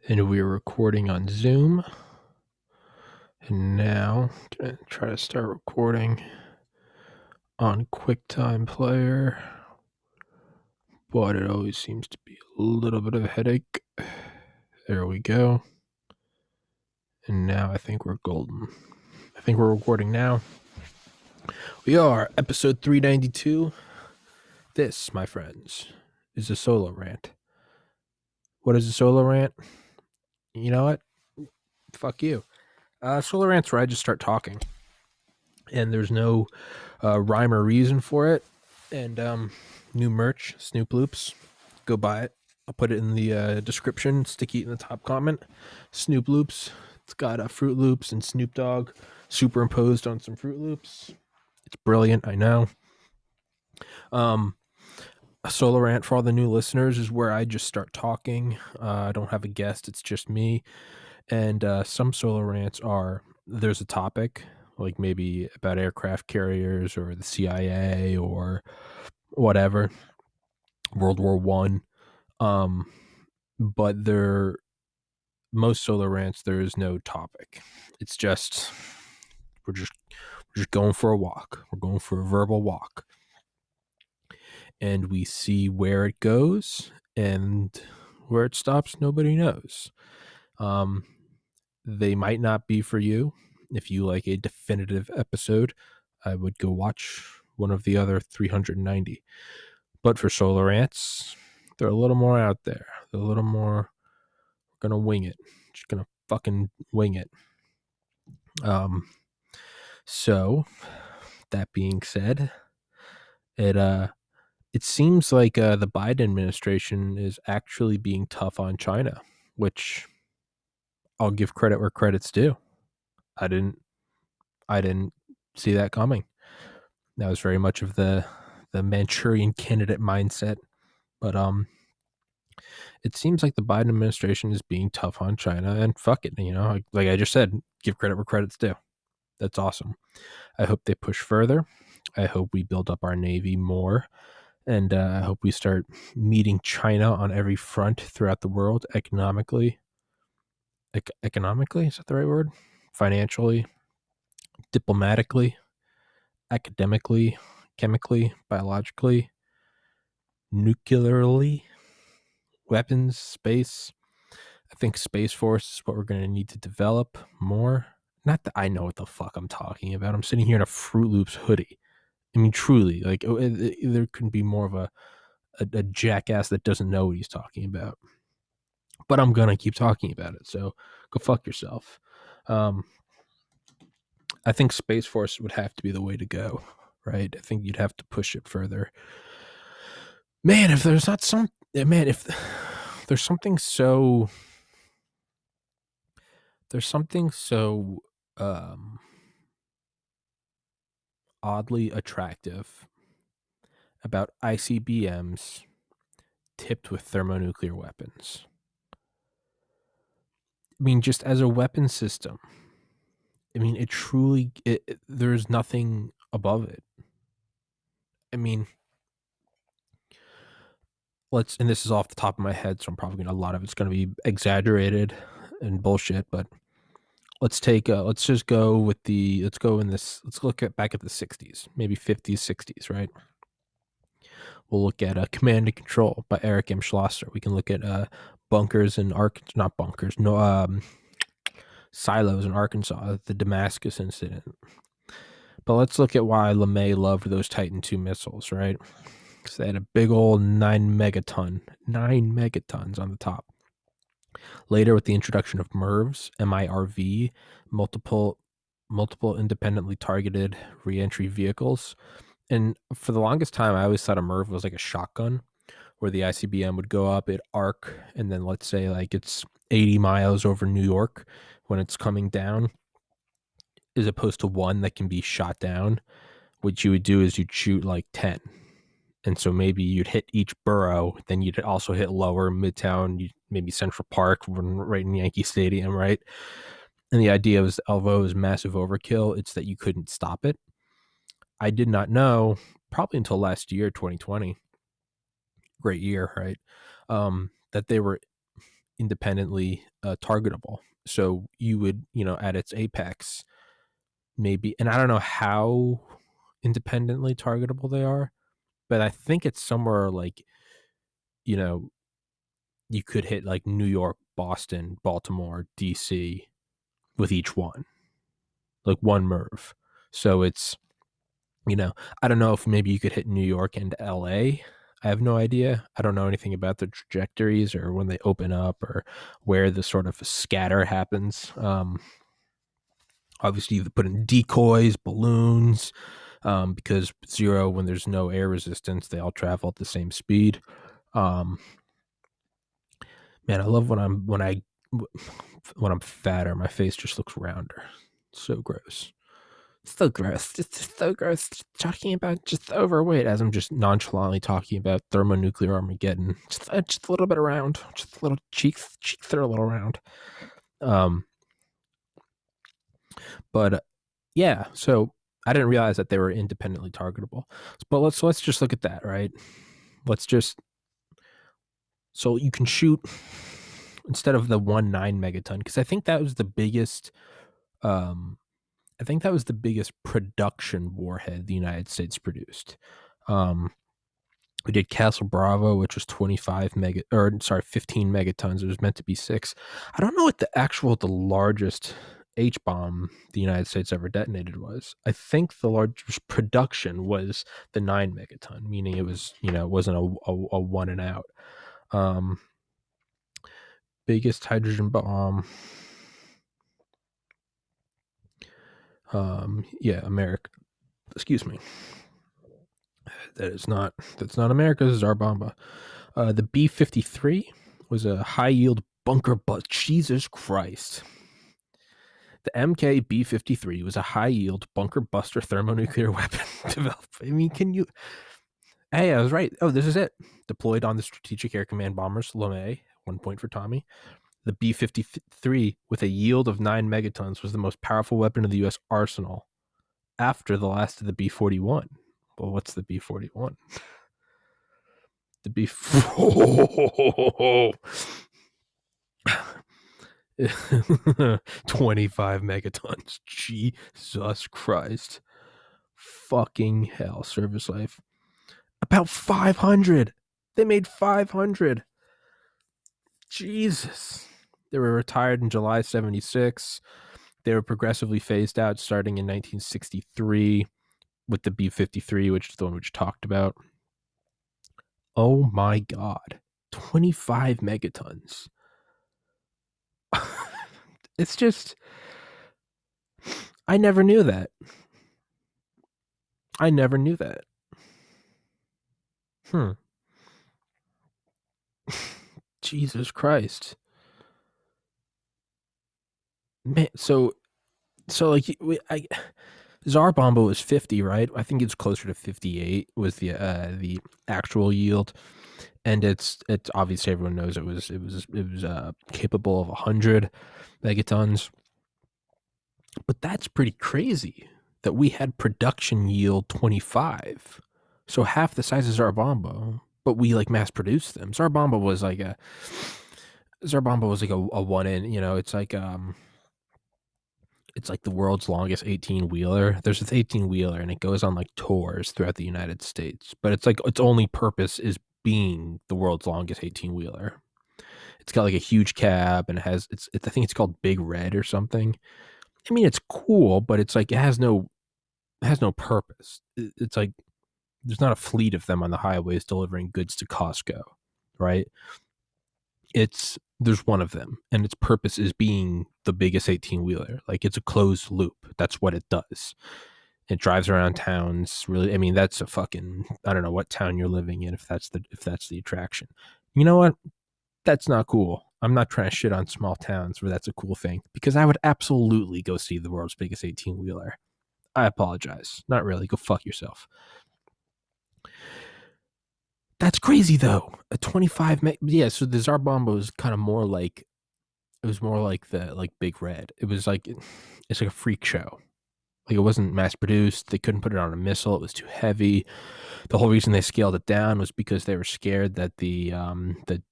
and we are recording on Zoom. And now I'm gonna try to start recording on QuickTime Player, but it always seems to be a little bit of a headache. There we go. And now I think we're golden. I think we're recording now. We are episode 392. This, my friends, is a solo rant. What is a solo rant? You know what? Fuck you. Solo rant's where I just start talking, and there's no rhyme or reason for it. And new merch, Snoop Loops, go buy it. I'll put it in the description, sticky it in the top comment. Snoop Loops. It's got Fruit Loops and Snoop Dogg superimposed on some Fruit Loops. It's brilliant, I know. A solo rant for all the new listeners is where I just start talking. I don't have a guest, it's just me. And some solo rants are there's a topic, like maybe about aircraft carriers or the CIA or whatever, World War One. But most solo rants there is no topic. It's just we're just going for a walk. We're going for a verbal walk, and we see where it goes, and where it stops, nobody knows. They might not be for you. If you like a definitive episode, I would go watch one of the other 390. But for solo rants, they're a little more out there. They're a little more gonna wing it. Just gonna fucking wing it. So that being said, it seems like the Biden administration is actually being tough on China, which I'll give credit where credit's due. I didn't see that coming. That was very much of the Manchurian candidate mindset. But it seems like the Biden administration is being tough on China, and fuck it, like I just said, give credit where credit's due. That's awesome. I hope they push further. I hope we build up our Navy more. And I hope we start meeting China on every front throughout the world, economically. Economically, is that the right word? Financially, diplomatically, academically, chemically, biologically, nuclearly, weapons, space. I think Space Force is what we're going to need to develop more. Not that I know what the fuck I'm talking about. I'm sitting here in a Fruit Loops hoodie. I mean, truly, like there couldn't be more of a jackass that doesn't know what he's talking about. But I'm gonna keep talking about it, so go fuck yourself. I think Space Force would have to be the way to go, right? I think you'd have to push it further. Man, if there's not some, man, if there's something so, oddly attractive about ICBMs tipped with thermonuclear weapons. I mean, just as a weapon system, I mean, there's nothing above it. I mean, and this is off the top of my head, so I'm probably a lot of it's going to be exaggerated and bullshit, but let's just go with let's look back at the 60s, maybe 50s, 60s, right? We'll look at Command and Control by Eric M. Schlosser. We can look at bunkers in silos in Arkansas, the Damascus incident. But let's look at why LeMay loved those Titan II missiles, right? Because they had a big old 9 megatons on the top. Later, with the introduction of MIRVs, MIRV, multiple independently targeted reentry vehicles. And for the longest time, I always thought a MIRV was like a shotgun, where the ICBM would go up, it'd arc, and then let's say like it's 80 miles over New York when it's coming down, as opposed to one that can be shot down. What you would do is you'd shoot like 10. And so maybe you'd hit each borough, then you'd also hit Lower, Midtown, maybe Central Park, right in Yankee Stadium, right? And the idea was, although it was massive overkill, it's that you couldn't stop it. I did not know, probably until last year, 2020, great year, right? That they were independently targetable. So you would, at its apex, maybe, and I don't know how independently targetable they are, but I think it's somewhere like, you know, you could hit like New York, Boston, Baltimore, DC with each one, like one MERV. So it's, I don't know if maybe you could hit New York and LA. I have no idea. I don't know anything about the trajectories or when they open up or where the sort of scatter happens. Obviously, you put in decoys, balloons, because zero, when there's no air resistance, they all travel at the same speed. Um, man, I love when I'm fatter, my face just looks rounder. It's so gross. So gross. Just so gross. Just talking about just overweight as I'm just nonchalantly talking about thermonuclear Armageddon. Just a little bit around. Just a little cheeks are a little round. Um, but yeah, so I didn't realize that they were independently targetable. But let's just look at that, right? Let's just so you can shoot instead of the 1.9 megaton, because I think that was the biggest I think that was the biggest production warhead the United States produced. Um, we did Castle Bravo, which was 15 megatons. It was meant to be 6. I don't know what the largest H bomb the United States ever detonated was. I think the largest production was the 9 megaton, meaning it was, it wasn't a one and out. Biggest hydrogen bomb. Yeah, America. Excuse me. That's not America. This is our bomba. The B-53 was a high yield bunker butt. Jesus Christ. The MK B-53 was a high yield bunker buster thermonuclear weapon developed. I mean, can you? Hey, I was right. Oh, this is it. Deployed on the Strategic Air Command bombers LeMay. 1 point for Tommy. The B-53, with a yield of 9 megatons, was the most powerful weapon of the U.S. arsenal after the last of the B-41. Well, what's the B-41? The B. 25 megatons. Jesus Christ. Fucking hell. Service life. About 500. They made 500. Jesus. They were retired in July 76. They were progressively phased out starting in 1963 with the B-53, which is the one we just talked about. Oh my God. 25 megatons. It's just, I never knew that. I never knew that. Jesus Christ. Man, so like Tsar Bomba was 50, right? I think it's closer to 58 was the actual yield, and it's obviously everyone knows it was capable of 100 megatons, but that's pretty crazy that we had production yield 25, so half the size of Tsar Bomba, but we like mass produced them. Tsar Bomba was like a one in, it's like the world's longest 18 wheeler. There's this 18 wheeler and it goes on like tours throughout the United States, but it's like its only purpose is being the world's longest 18 wheeler. It's got like a huge cab and it has I think it's called Big Red or something. I mean, it's cool, but it's like it has no purpose. It's like there's not a fleet of them on the highways delivering goods to Costco, right? There's one of them and its purpose is being the biggest 18 wheeler. Like it's a closed loop. That's what it does. It drives around towns. Really, I mean, that's a fucking, I don't know what town you're living in if that's the attraction. You know what? That's not cool. I'm not trying to shit on small towns where that's a cool thing, because I would absolutely go see the world's biggest 18 wheeler. I apologize. Not really. Go fuck yourself. That's crazy though. A 25 yeah, so the Tsar Bomba was kind of more like, it was more like the Big Red. It was like, it's like a freak show. Like, it wasn't mass produced. They couldn't put it on a missile. It was too heavy. The whole reason they scaled it down was because they were scared that the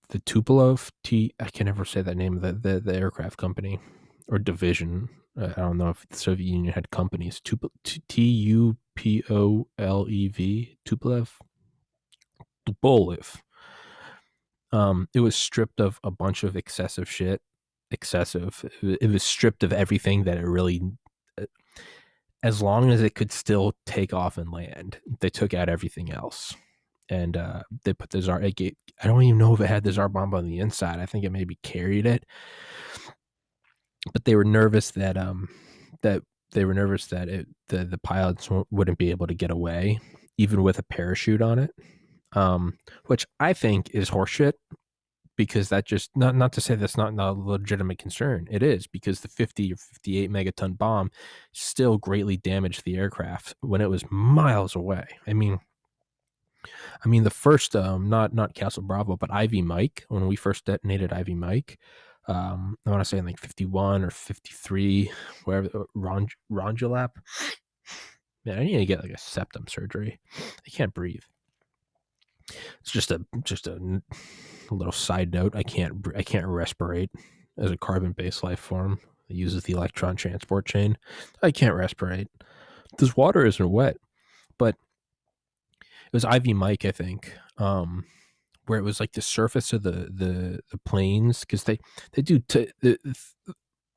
Tupolev I can never say that name of the aircraft company or division. I don't know if the Soviet Union had companies. Tupolev, Tupolev. It was stripped of a bunch of excessive shit. Excessive. It was stripped of everything that it really, as long as it could still take off and land, they took out everything else. And they put the Tsar. I don't even know if it had the Tsar bomb on the inside. I think it maybe carried it, but they were nervous that the pilots wouldn't be able to get away, even with a parachute on it, which I think is horseshit. Because that just not to say that's not a legitimate concern. It is, because the 50 or 58 megaton bomb still greatly damaged the aircraft when it was miles away. I mean the first not Castle Bravo, but Ivy Mike, when we first detonated Ivy Mike, I want to say in like 51 or 53, wherever, Rongelap. Man, I need to get like a septum surgery. I can't breathe. It's just a little side note. I can't respirate as a carbon-based life form that uses the electron transport chain. I can't respirate. This water isn't wet, but it was Ivy Mike, I think, where it was like the surface of the planes, because they do the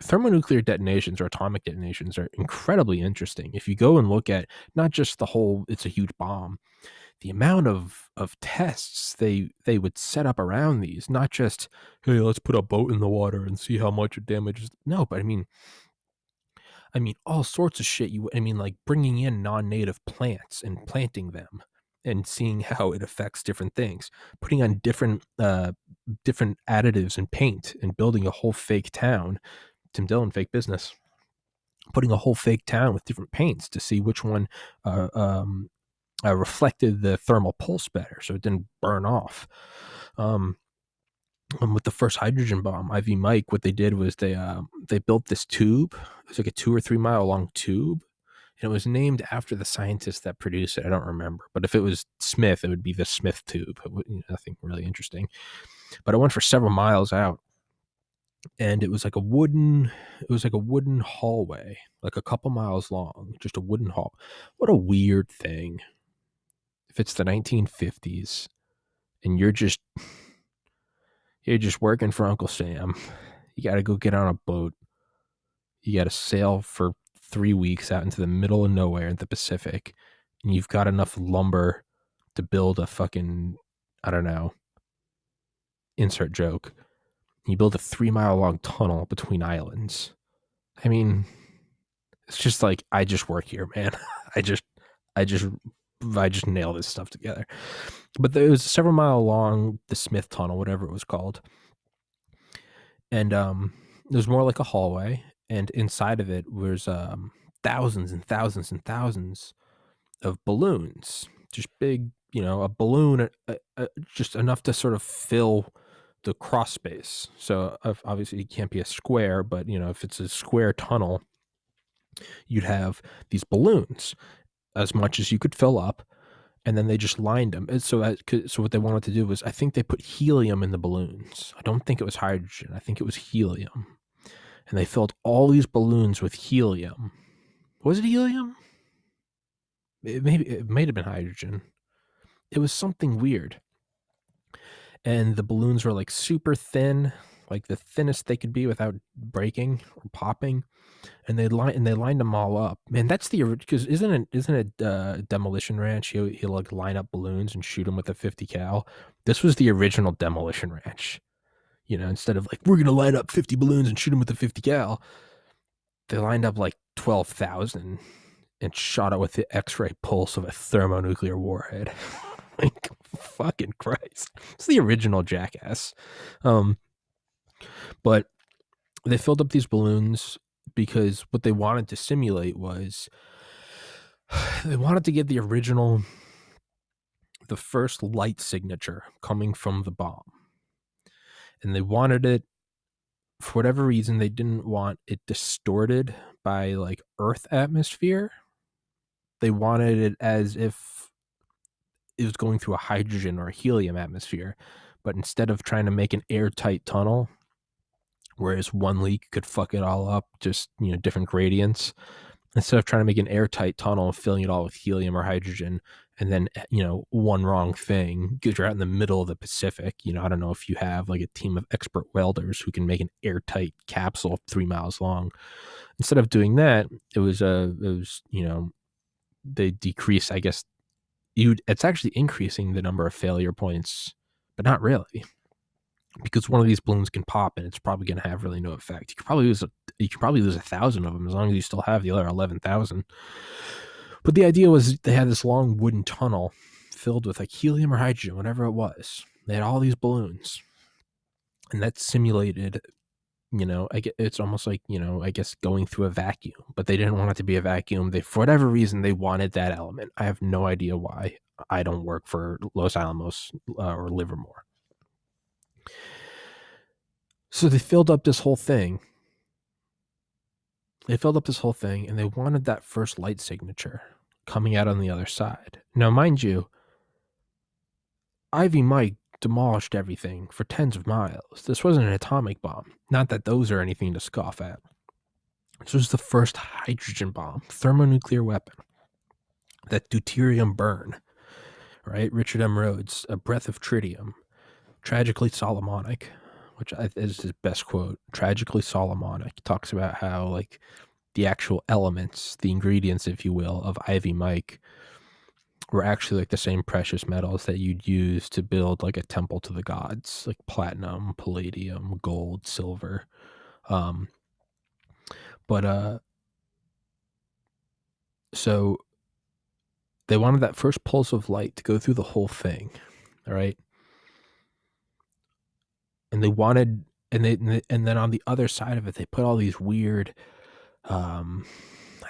thermonuclear detonations or atomic detonations are incredibly interesting. If you go and look at not just the whole, it's a huge bomb, the amount of tests they would set up around these, not just, hey, let's put a boat in the water and see how much it damages. No, but I mean all sorts of shit. Like bringing in non-native plants and planting them and seeing how it affects different things, putting on different additives and paint and building a whole fake town. Tim Dillon, fake business. Putting a whole fake town with different paints to see which one reflected the thermal pulse better, so it didn't burn off. And with the first hydrogen bomb, Ivy Mike, what they did was they built this tube. It was like a 2 or 3 mile long tube, and it was named after the scientist that produced it. I don't remember, but if it was Smith, it would be the Smith tube. Nothing really interesting, but it went for several miles out, and it was like a wooden hallway, like a couple miles long, just a wooden hall. What a weird thing. If it's the 1950s and you're just working for Uncle Sam, you got to go get on a boat. You got to sail for 3 weeks out into the middle of nowhere in the Pacific, and you've got enough lumber to build a fucking, I don't know, insert joke. You build a 3 mile long tunnel between islands. I mean, it's just like, I just work here, man. I just nail this stuff together. But it was several mile long, the Smith Tunnel, whatever it was called. And it was more like a hallway, and inside of it was thousands and thousands and thousands of balloons, just big, a balloon, just enough to sort of fill the cross space. So obviously it can't be a square, but if it's a square tunnel, you'd have these balloons as much as you could fill up, and then they just lined them. And so what they wanted to do was, I think they put helium in the balloons. I don't think it was hydrogen. I think it was helium. And they filled all these balloons with helium. Was it helium? It might have been hydrogen. It was something weird. And the balloons were like super thin, like the thinnest they could be without breaking or popping. And they lined them all up. Man, that's because isn't it Demolition Ranch? He'll like line up balloons and shoot them with a 50 cal. This was the original Demolition Ranch. Instead of like, we're gonna line up 50 balloons and shoot them with a 50 cal, they lined up like 12,000 and shot it with the X-ray pulse of a thermonuclear warhead. Like, fucking Christ! It's the original Jackass. But they filled up these balloons because what they wanted to simulate was, they wanted to get the first light signature coming from the bomb. And they wanted it, for whatever reason, they didn't want it distorted by like Earth atmosphere. They wanted it as if it was going through a hydrogen or a helium atmosphere, but instead of trying to make an airtight tunnel, whereas one leak could fuck it all up, just different gradients. Instead of trying to make an airtight tunnel and filling it all with helium or hydrogen, and then one wrong thing because you're out in the middle of the Pacific. I don't know if you have like a team of expert welders who can make an airtight capsule 3 miles long. Instead of doing that, it was they decrease, I guess. It's actually increasing the number of failure points, but not really, because one of these balloons can pop and it's probably going to have really no effect. You could probably lose 1,000 of them as long as you still have the other 11,000. But the idea was they had this long wooden tunnel filled with like helium or hydrogen, whatever it was. They had all these balloons, and that simulated, it's almost like, I guess going through a vacuum, but they didn't want it to be a vacuum. For whatever reason, they wanted that element. I have no idea why. I don't work for Los Alamos or Livermore. So they filled up this whole thing. And they wanted that first light signature coming out on the other side. Now, mind you, Ivy Mike demolished everything for tens of miles. This wasn't an atomic bomb. Not that those are anything to scoff at. This was the first hydrogen bomb, thermonuclear weapon, that deuterium burn, right? Richard M. Rhodes, a breath of tritium, tragically Solomonic, which is his best quote. Tragically Solomonic. He talks about how like the actual elements, the ingredients, if you will, of Ivy Mike were actually like the same precious metals that you'd use to build like a temple to the gods, like platinum, palladium, gold, silver. So they wanted that first pulse of light to go through the whole thing, all right? And they wanted, and then on the other side of it, they put all these weird, I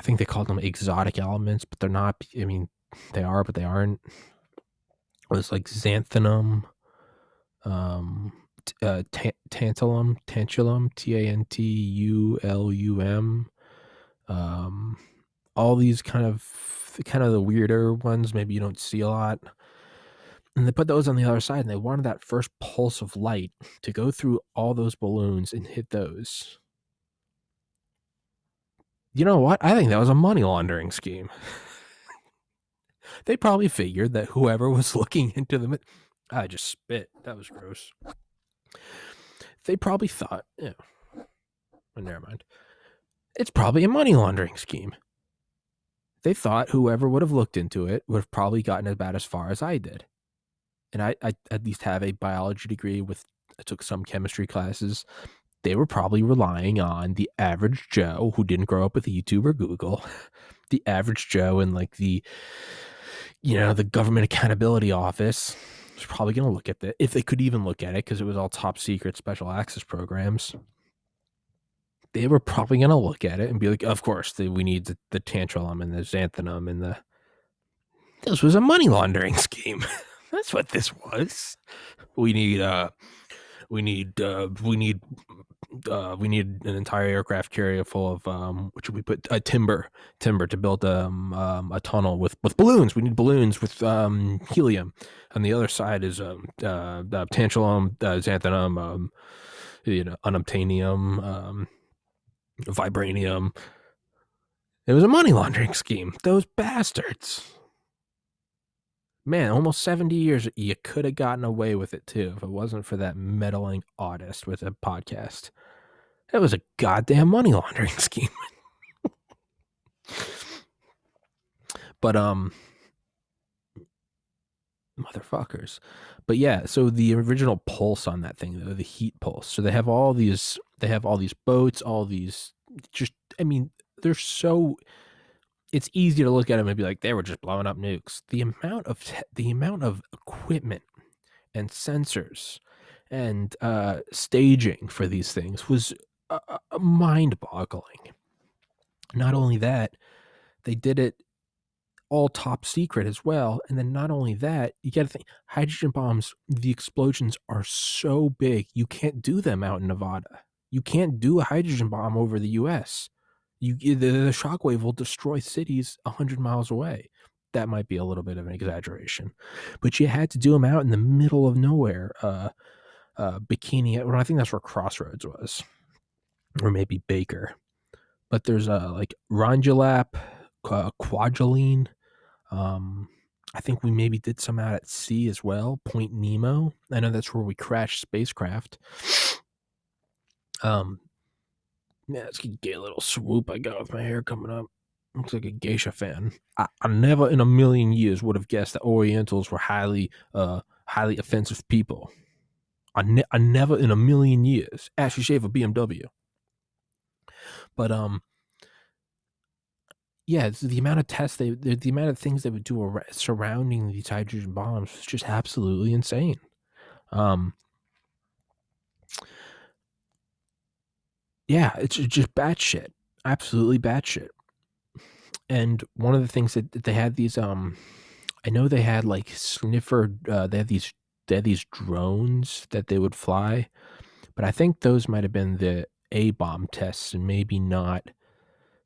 think they called them exotic elements, but they're not. I mean, they are, but they aren't. It was like xanthanum, tantalum, Tantulum, all these kind of the weirder ones. Maybe you don't see a lot. And they put those on the other side, and they wanted that first pulse of light to go through all those balloons and hit those. You know what? I think that was a money laundering scheme. They probably figured that whoever was looking into them, I just spit. That was gross. They probably thought, well, never mind. It's probably a money laundering scheme. They thought whoever would have looked into it would have probably gotten about as far as I did. And I at least have a biology degree I took some chemistry classes. They were probably relying on the average Joe who didn't grow up with YouTube or Google, the average Joe in like the Government Accountability Office was probably going to look at it, if they could even look at it, because it was all top secret special access programs. They were probably going to look at it and be like, of course, we need the tantalum and the xanthanum and this was a money laundering scheme. That's what this was. We need an entire aircraft carrier full of what should we put timber to build a tunnel with balloons. We need balloons with helium. On the other side is tantalum, xanthanum, unobtainium, vibranium. It was a money laundering scheme. Those bastards. Man, almost 70 years, you could have gotten away with it too if it wasn't for that meddling autist with a podcast. It was a goddamn money laundering scheme. But motherfuckers. But yeah, so the original pulse on that thing, though, the heat pulse. So they have all these boats, all these they're so, it's easy to look at them and be like, they were just blowing up nukes. The amount of equipment and sensors and staging for these things was mind-boggling. Not only that, they did it all top secret as well. And then not only that, you got to think, hydrogen bombs, the explosions are so big, you can't do them out in Nevada. You can't do a hydrogen bomb over the U.S. The shockwave will destroy cities 100 miles away. That might be a little bit of an exaggeration, but you had to do them out in the middle of nowhere. Bikini, well, I think that's where Crossroads was, or maybe Baker. But there's like Rongelap, Kwajalein. I think we maybe did some out at sea as well. Point Nemo. I know that's where we crashed spacecraft. Yeah, it's a gay little swoop I got with my hair coming up. Looks like a geisha fan. I never in a million years would have guessed that Orientals were highly offensive people. I never in a million years. Ashley Shaver BMW. But yeah, it's the amount of tests the amount of things they would do surrounding these hydrogen bombs was just absolutely insane. Yeah, it's just batshit, absolutely batshit. And one of the things that they had these, I know they had like sniffer, they had these drones that they would fly, but I think those might have been the A bomb tests and maybe not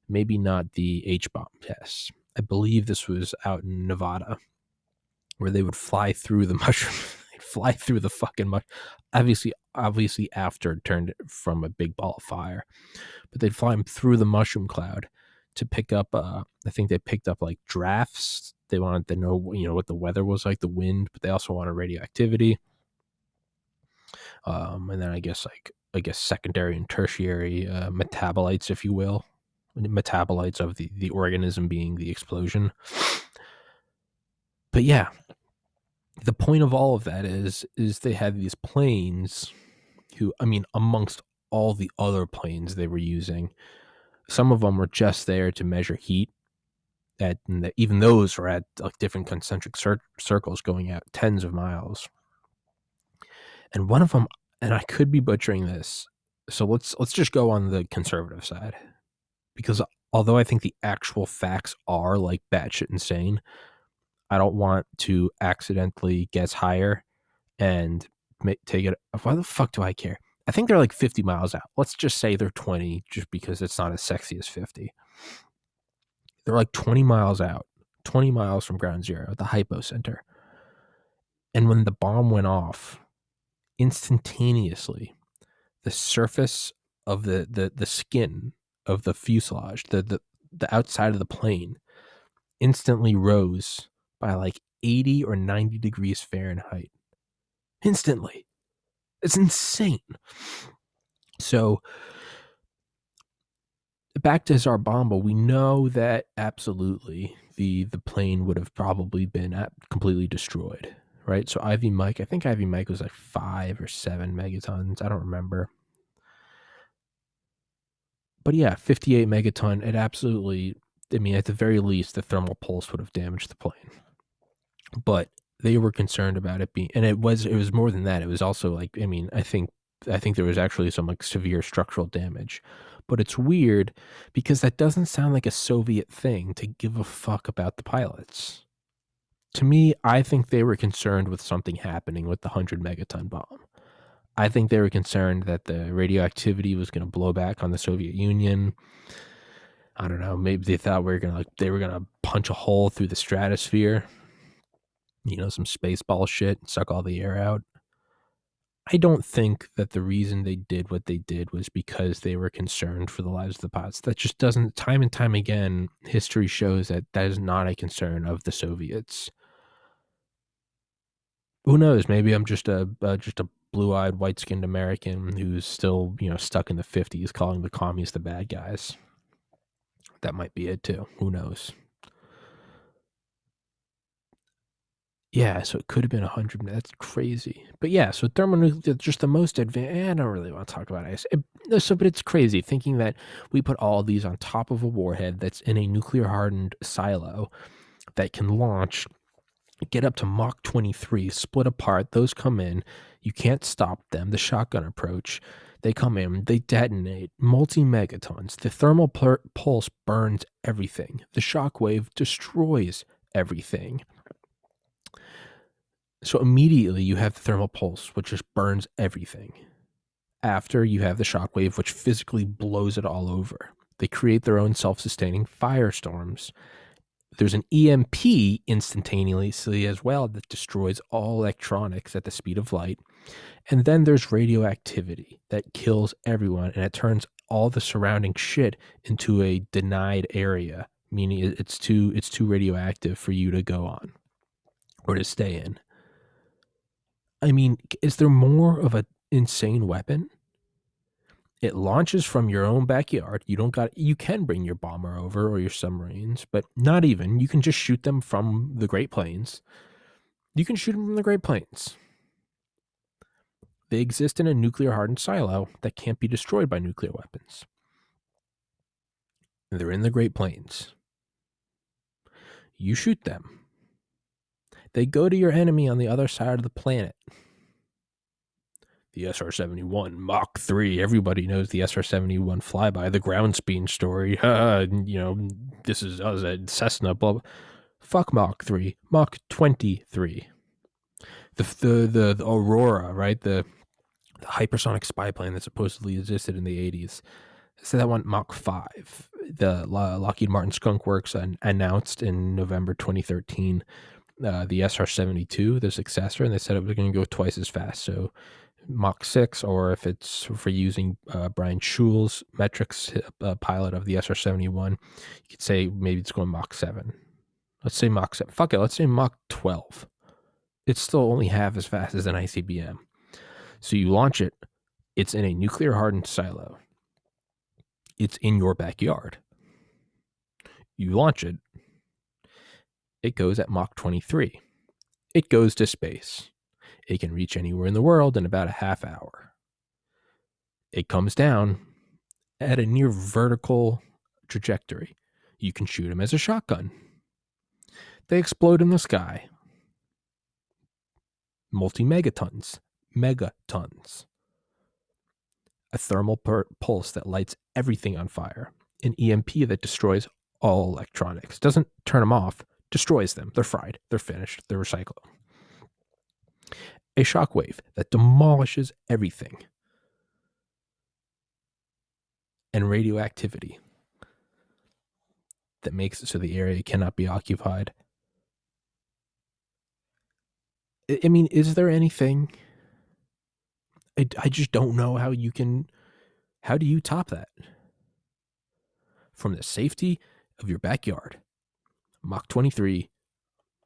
the H bomb tests. I believe this was out in Nevada, where they would fly through the mushroom, fly through the fucking obviously after it turned from a big ball of fire, but they'd fly them through the mushroom cloud to pick up. I think they picked up like drafts. They wanted to know, what the weather was like, the wind, but they also wanted radioactivity. And then I guess secondary and tertiary metabolites, if you will, metabolites of the organism being the explosion. But yeah, the point of all of that is they had these planes who, I mean, amongst all the other planes they were using, some of them were just there to measure heat. Even those were at like different concentric circles going out tens of miles. And one of them, and I could be butchering this, so let's just go on the conservative side, because although I think the actual facts are like batshit insane, I don't want to accidentally guess higher and take it. Why the fuck do I care? I think they're like 50 miles out. Let's just say they're 20, just because it's not as sexy as 50. They're like 20 miles out, 20 miles from ground zero, the hypo center. And when the bomb went off, instantaneously, the surface of the skin of the fuselage, the outside of the plane, instantly rose by like 80 or 90 degrees Fahrenheit. Instantly. It's insane. So back to Zarbamba, we know that absolutely the plane would have probably been completely destroyed, right? So I think Ivy Mike was like 5 or 7 megatons. I don't remember. But yeah, 58 megaton, it absolutely, I mean, at the very least, the thermal pulse would have damaged the plane. But they were concerned about it being, and it was more than that. It was also like, I mean, I think there was actually some like severe structural damage. But it's weird because that doesn't sound like a Soviet thing to give a fuck about the pilots. To me, I think they were concerned with something happening with the 100 megaton bomb. I think they were concerned that the radioactivity was going to blow back on the Soviet Union. I don't know. Maybe they thought they were gonna punch a hole through the stratosphere. Some spaceball shit, suck all the air out. I don't think that the reason they did what they did was because they were concerned for the lives of the pilots. That just doesn't. Time and time again, history shows that is not a concern of the Soviets. Who knows? Maybe I'm just a blue-eyed, white-skinned American who's still, stuck in the 50s, calling the commies the bad guys. That might be it too. Who knows? Yeah, so it could have been 100. That's crazy. But yeah, so thermonuclear, just the most advanced. I don't really want to talk about it. But it's crazy thinking that we put all these on top of a warhead that's in a nuclear-hardened silo that can launch, get up to Mach 23, split apart. Those come in. You can't stop them. The shotgun approach. They come in. They detonate. Multi-megatons. The thermal pulse burns everything. The shockwave destroys everything. So immediately you have the thermal pulse, which just burns everything. After, you have the shockwave, which physically blows it all over. They create their own self-sustaining firestorms. There's an EMP instantaneously as well that destroys all electronics at the speed of light. And then there's radioactivity that kills everyone, and it turns all the surrounding shit into a denied area, meaning it's too radioactive for you to go on or to stay in. I mean, is there more of an insane weapon? It launches from your own backyard. You can bring your bomber over or your submarines, but not even. You can just shoot them from the Great Plains. You can shoot them from the Great Plains. They exist in a nuclear hardened silo that can't be destroyed by nuclear weapons. They're in the Great Plains. You shoot them. They go to your enemy on the other side of the planet. The SR-71 Mach 3. Everybody knows the SR-71 flyby, the ground speed story. This is us at Cessna. Blah, blah. Fuck Mach 3. Mach 23. The Aurora, right? The hypersonic spy plane that supposedly existed in the 80s. So that one Mach 5. The Lockheed Martin Skunk Works announced in November 2013 the SR-72, the successor, and they said it was going to go twice as fast. So Mach 6, or if it's for using Brian Schul's metrics, pilot of the SR-71, you could say maybe it's going Mach 7. Let's say Mach 7. Fuck it, let's say Mach 12. It's still only half as fast as an ICBM. So you launch it, it's in a nuclear hardened silo. It's in your backyard. You launch it, it goes at Mach 23. It goes to space. It can reach anywhere in the world in about a half hour. It comes down at a near vertical trajectory. You can shoot them as a shotgun. They explode in the sky. Megatons. A thermal pulse that lights everything on fire. An EMP that destroys all electronics. Doesn't turn them off, destroys them. They're fried. They're finished. They're recycled. A shockwave that demolishes everything. And radioactivity that makes it so the area cannot be occupied. I mean, is there anything? I just don't know how do you top that? From the safety of your backyard, Mach 23,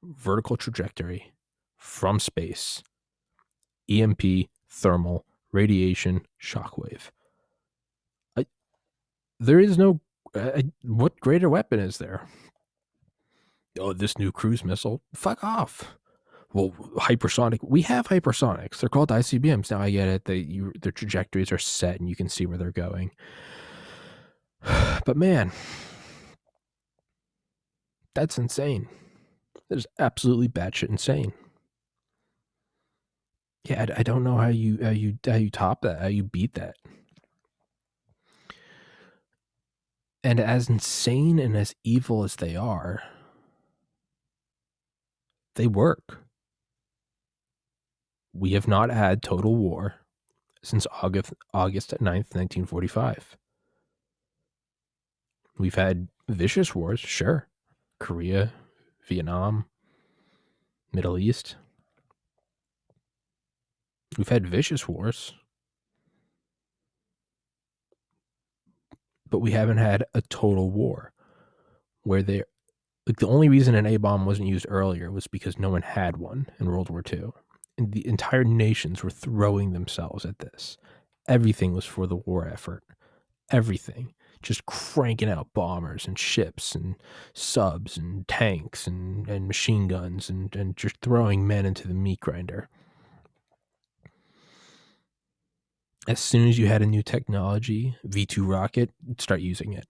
vertical trajectory, from space, EMP, thermal, radiation, shockwave. There is no, what greater weapon is there? Oh, this new cruise missile. Fuck off. Well, hypersonic. We have hypersonics. They're called ICBMs. Now I get it. Their trajectories are set and you can see where they're going. But man, that's insane. That is absolutely batshit insane. Yeah, I don't know how you top that. How you beat that. And as insane and as evil as they are, they work. We have not had total war since August 9th, 1945. We've had vicious wars, sure. Korea, Vietnam, Middle East. We've had vicious wars. But we haven't had a total war where the only reason an A-bomb wasn't used earlier was because no one had one in World War II. And the entire nations were throwing themselves at this. Everything was for the war effort. Everything. Just cranking out bombers and ships and subs and tanks and machine guns and just throwing men into the meat grinder. As soon as you had a new technology, V2 rocket, start using it.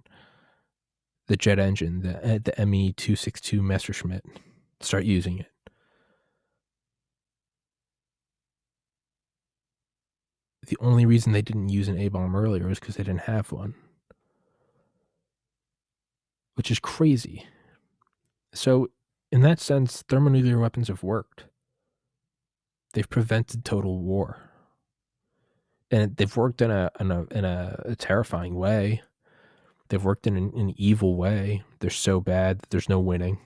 The jet engine, the ME-262 Messerschmitt, start using it. The only reason they didn't use an A-bomb earlier was because they didn't have one. Which is crazy. So, in that sense, thermonuclear weapons have worked. They've prevented total war. And they've worked in a terrifying way. They've worked in an evil way. They're so bad that there's no winning.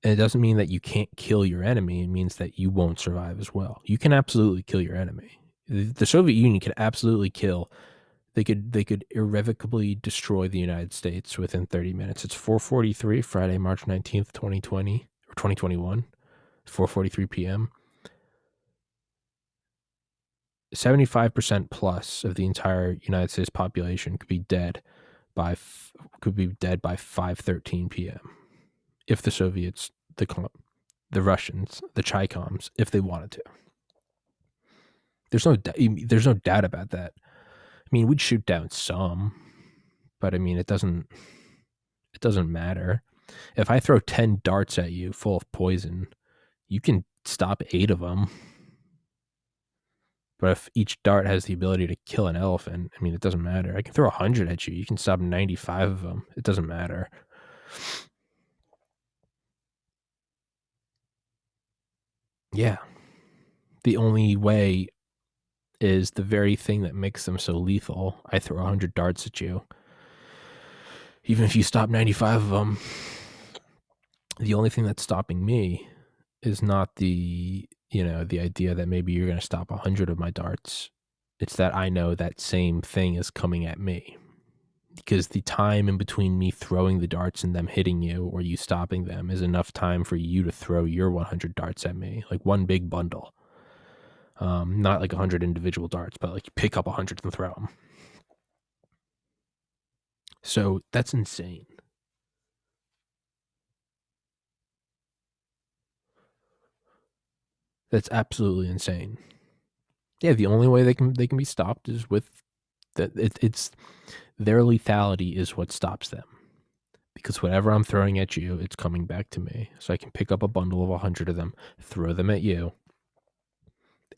And it doesn't mean that you can't kill your enemy. It means that you won't survive as well. You can absolutely kill your enemy. The Soviet Union could absolutely kill. They could irrevocably destroy the United States within 30 minutes. It's 4:43 Friday, March 19th, 2020 or 2021, 4:43 p.m. 75% plus of the entire United States population could be dead by 5:13 p.m. if the Soviets, the Russians, the Chicoms, if they wanted to. There's no doubt about that. I mean, we'd shoot down some, but I mean, it doesn't matter. If I throw 10 darts at you full of poison, you can stop 8 of them. But if each dart has the ability to kill an elephant, I mean, it doesn't matter. I can throw 100 at you. You can stop 95 of them. It doesn't matter. Yeah. The only way is the very thing that makes them so lethal. I throw 100 darts at you. Even if you stop 95 of them, the only thing that's stopping me is not the idea that maybe you're going to stop 100 of my darts. It's that I know that same thing is coming at me, because the time in between me throwing the darts and them hitting you or you stopping them is enough time for you to throw your 100 darts at me, like one big bundle. Not like 100 individual darts, but like you pick up 100 and throw them. So that's insane. That's absolutely insane. Yeah, the only way they can be stopped is with that. It's their lethality is what stops them, because whatever I'm throwing at you, it's coming back to me. So I can pick up a bundle of 100 of them, throw them at you,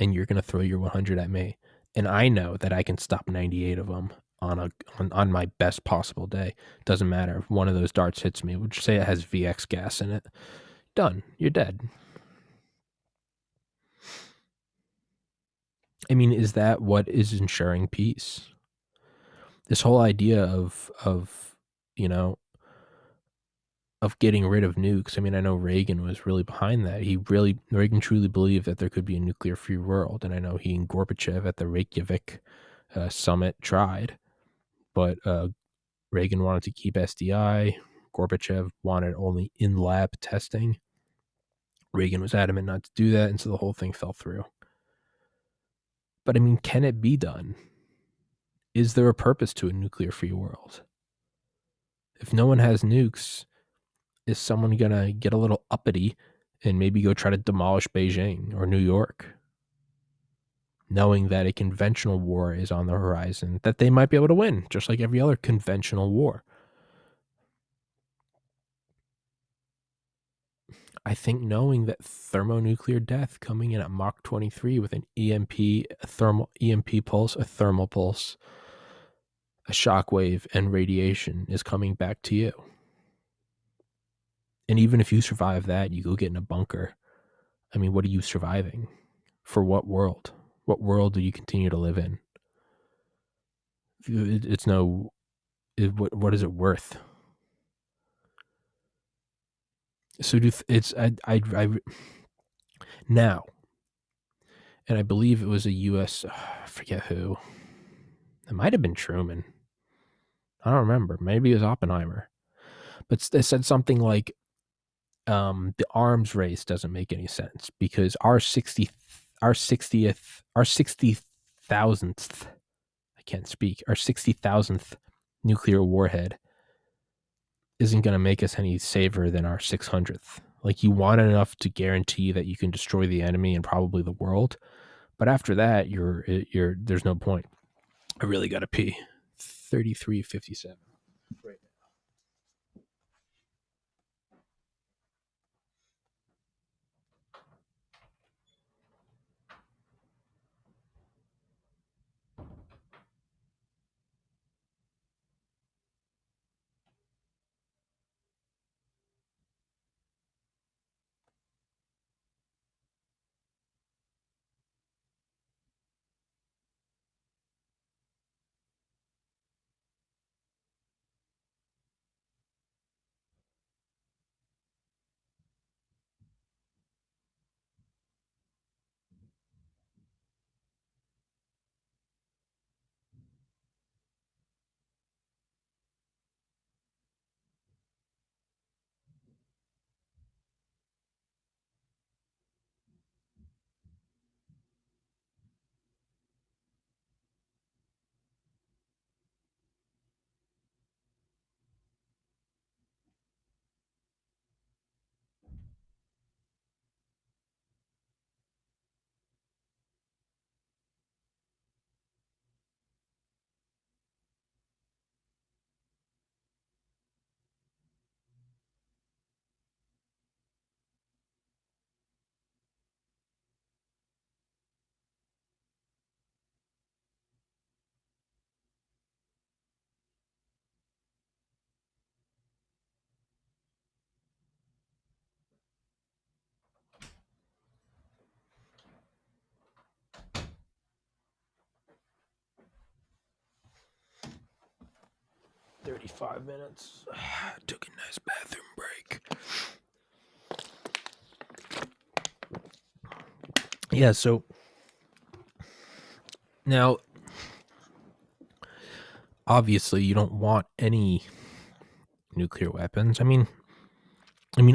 and you're going to throw your 100 at me. And I know that I can stop 98 of them on my best possible day. Doesn't matter if one of those darts hits me. Would you say it has VX gas in it? Done. You're dead. I mean, is that what is ensuring peace? This whole idea of you know of getting rid of nukes. I mean, I know Reagan was really behind that. Reagan truly believed that there could be a nuclear-free world, and I know he and Gorbachev at the Reykjavik summit tried, but Reagan wanted to keep SDI. Gorbachev wanted only in-lab testing. Reagan was adamant not to do that, and so the whole thing fell through. But I mean, can it be done? Is there a purpose to a nuclear-free world? If no one has nukes, is someone going to get a little uppity and maybe go try to demolish Beijing or New York, knowing that a conventional war is on the horizon that they might be able to win, just like every other conventional war? I think knowing that thermonuclear death coming in at Mach 23 with an EMP, a thermal EMP pulse, a thermal pulse, a shock wave, and radiation is coming back to you. And even if you survive that, you go get in a bunker. I mean, what are you surviving? For what world? What world do you continue to live in? It's no. What is it worth? So it's I now, and I believe it was a U.S. I forget who. It might have been Truman. I don't remember. Maybe it was Oppenheimer. But they said something like, the arms race doesn't make any sense because our 60,000th, I can't speak, our 60,000th nuclear warhead isn't going to make us any safer than our 600th. Like, you want enough to guarantee that you can destroy the enemy and probably the world, but after that, there's no point. I really got to pee. 33:57. Right. 35 minutes. Took a nice bathroom break. Yeah, so now, obviously, you don't want any nuclear weapons. I mean,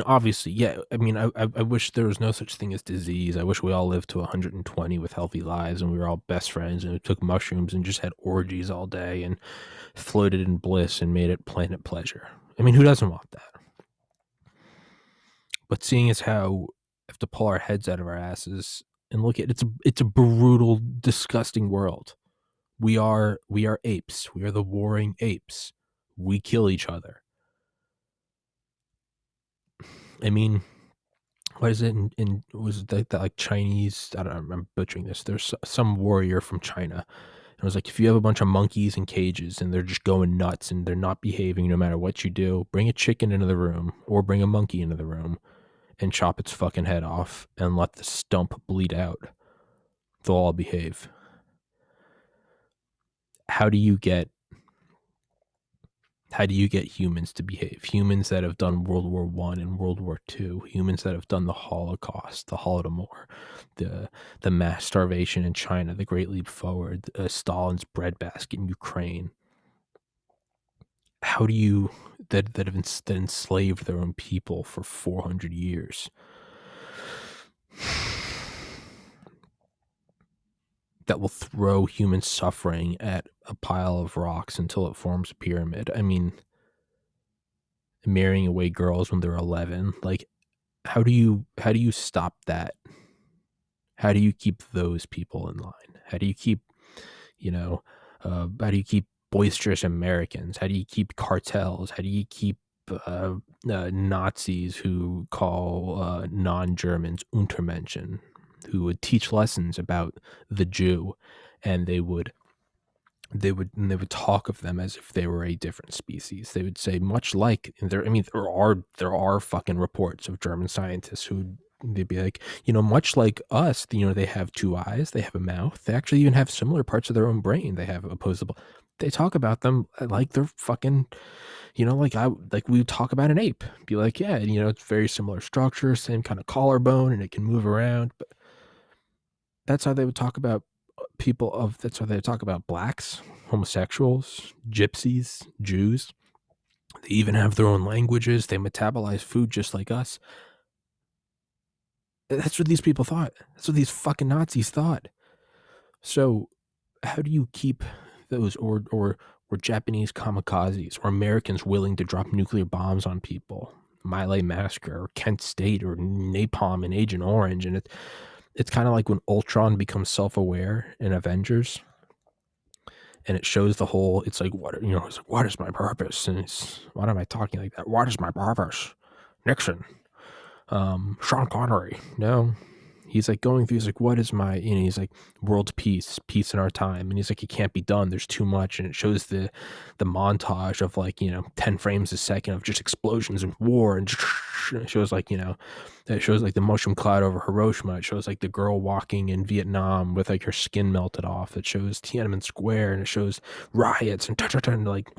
obviously, yeah. I mean, I wish there was no such thing as disease. I wish we all lived to 120 with healthy lives and we were all best friends and we took mushrooms and just had orgies all day and floated in bliss and made it planet pleasure. I mean, who doesn't want that? But seeing as how we have to pull our heads out of our asses and look at it's a brutal, disgusting world. We are apes. We are the warring apes. We kill each other. I mean, what is it was it that like Chinese? I don't know, I'm butchering this. There's some warrior from China. And it was like, if you have a bunch of monkeys in cages and they're just going nuts and they're not behaving no matter what you do, bring a chicken into the room or bring a monkey into the room and chop its fucking head off and let the stump bleed out. They'll all behave. How do you get humans to behave? Humans that have done World War One and World War II, humans that have done the Holocaust, the Holodomor, the mass starvation in China, the Great Leap Forward, Stalin's breadbasket in Ukraine. How do you that enslaved their own people for 400 years? That will throw human suffering at a pile of rocks until it forms a pyramid. I mean, marrying away girls when they're 11, like how do you stop that? How do you keep those people in line? How do you keep, how do you keep boisterous Americans? How do you keep cartels? How do you keep Nazis who call non-Germans Untermenschen, who would teach lessons about the Jew, and they would talk of them as if they were a different species. They would say, much like there are fucking reports of German scientists who they'd be like, much like us, they have two eyes, they have a mouth, they actually even have similar parts of their own brain. They have opposable. They talk about them like they're fucking, like we would talk about an ape. Be like, yeah, it's very similar structure, same kind of collarbone, and it can move around. But that's how they would talk about that's how they talk about blacks, homosexuals, gypsies, Jews. They even have their own languages. They metabolize food just like us. That's what these people thought. That's what these fucking Nazis thought. So how do you keep those or Japanese kamikazes or Americans willing to drop nuclear bombs on people? Miley Massacre or Kent State or Napalm and Agent Orange. And it's kind of like when Ultron becomes self-aware in Avengers, and it shows the whole. It's like, it's like, what is my purpose? And it's, what am I talking like that? What is my purpose? Nixon, Sean Connery. No, he's like going through. He's like, what is my? He's like, world peace, peace in our time. And he's like, it can't be done. There's too much. And it shows the montage of like 10 frames a second of just explosions and war, and it shows like it shows like the mushroom cloud over Hiroshima. It shows like the girl walking in Vietnam with like her skin melted off. It shows Tiananmen Square, and it shows riots and like